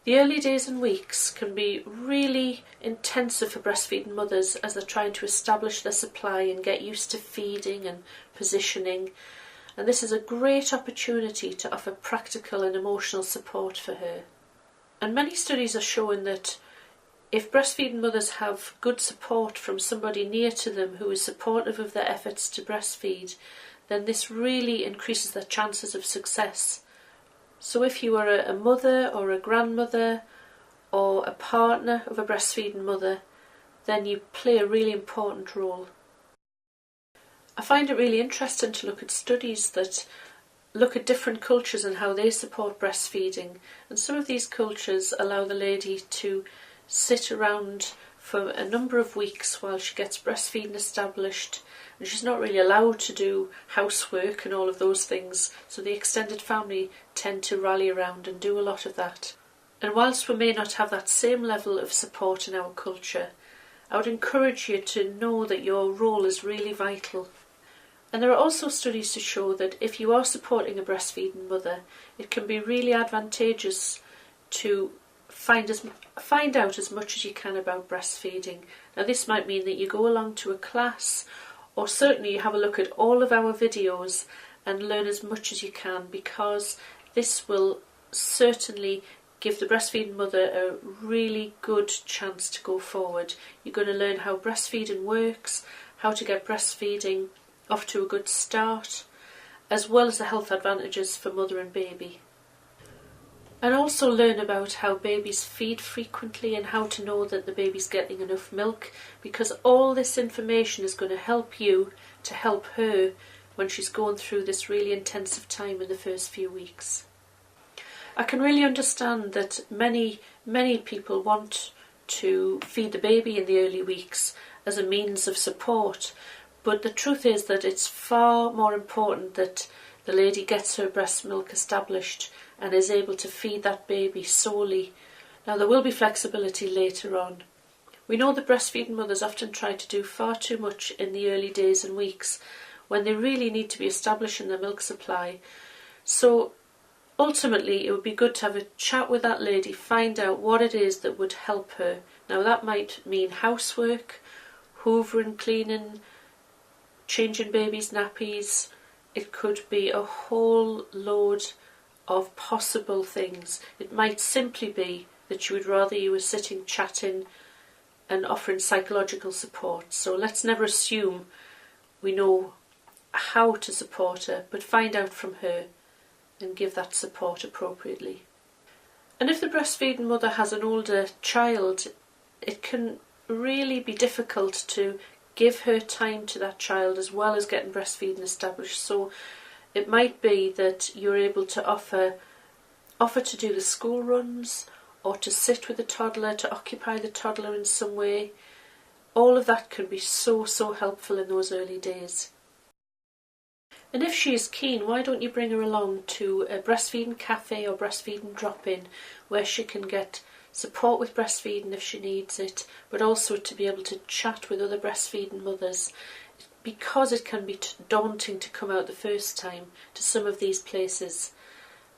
The early days and weeks can be really intensive for breastfeeding mothers as they're trying to establish their supply and get used to feeding and positioning, and this is a great opportunity to offer practical and emotional support for her. And many studies are showing that if breastfeeding mothers have good support from somebody near to them who is supportive of their efforts to breastfeed, then this really increases their chances of success. So if you are a mother or a grandmother or a partner of a breastfeeding mother, then you play a really important role. I find it really interesting to look at studies that look at different cultures and how they support breastfeeding. And some of these cultures allow the lady to sit around for a number of weeks while she gets breastfeeding established, and she's not really allowed to do housework and all of those things, so the extended family tend to rally around and do a lot of that. And whilst we may not have that same level of support in our culture, I would encourage you to know that your role is really vital. And there are also studies to show that if you are supporting a breastfeeding mother, it can be really advantageous to find out as much as you can about breastfeeding. Now this might mean that you go along to a class, or certainly you have a look at all of our videos and learn as much as you can, because this will certainly give the breastfeeding mother a really good chance to go forward. You're going to learn how breastfeeding works, how to get breastfeeding off to a good start, as well as the health advantages for mother and baby. And also learn about how babies feed frequently and how to know that the baby's getting enough milk, because all this information is going to help you to help her when she's going through this really intensive time in the first few weeks. I can really understand that many people want to feed the baby in the early weeks as a means of support, but the truth is that it's far more important that the lady gets her breast milk established and is able to feed that baby solely. Now there will be flexibility later on. We know that breastfeeding mothers often try to do far too much in the early days and weeks when they really need to be establishing their milk supply. So ultimately it would be good to have a chat with that lady, find out what it is that would help her. Now that might mean housework, hoovering, cleaning, changing babies' nappies. It could be a whole load of possible things. It might simply be that you would rather you were sitting chatting and offering psychological support. So let's never assume we know how to support her, but find out from her and give that support appropriately. And if the breastfeeding mother has an older child, it can really be difficult to give her time to that child as well as getting breastfeeding established. So it might be that you're able to offer to do the school runs, or to sit with the toddler, to occupy the toddler in some way. All of that can be so helpful in those early days. And if she is keen, why don't you bring her along to a breastfeeding cafe or breastfeeding drop-in, where she can get support with breastfeeding if she needs it, but also to be able to chat with other breastfeeding mothers, because it can be daunting to come out the first time to some of these places.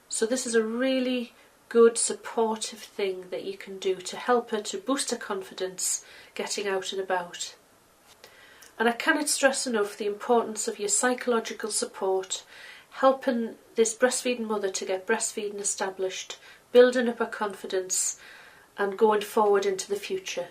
So this is a really good supportive thing that you can do to help her to boost her confidence getting out and about. And I cannot stress enough the importance of your psychological support, helping this breastfeeding mother to get breastfeeding established, building up her confidence and going forward into the future.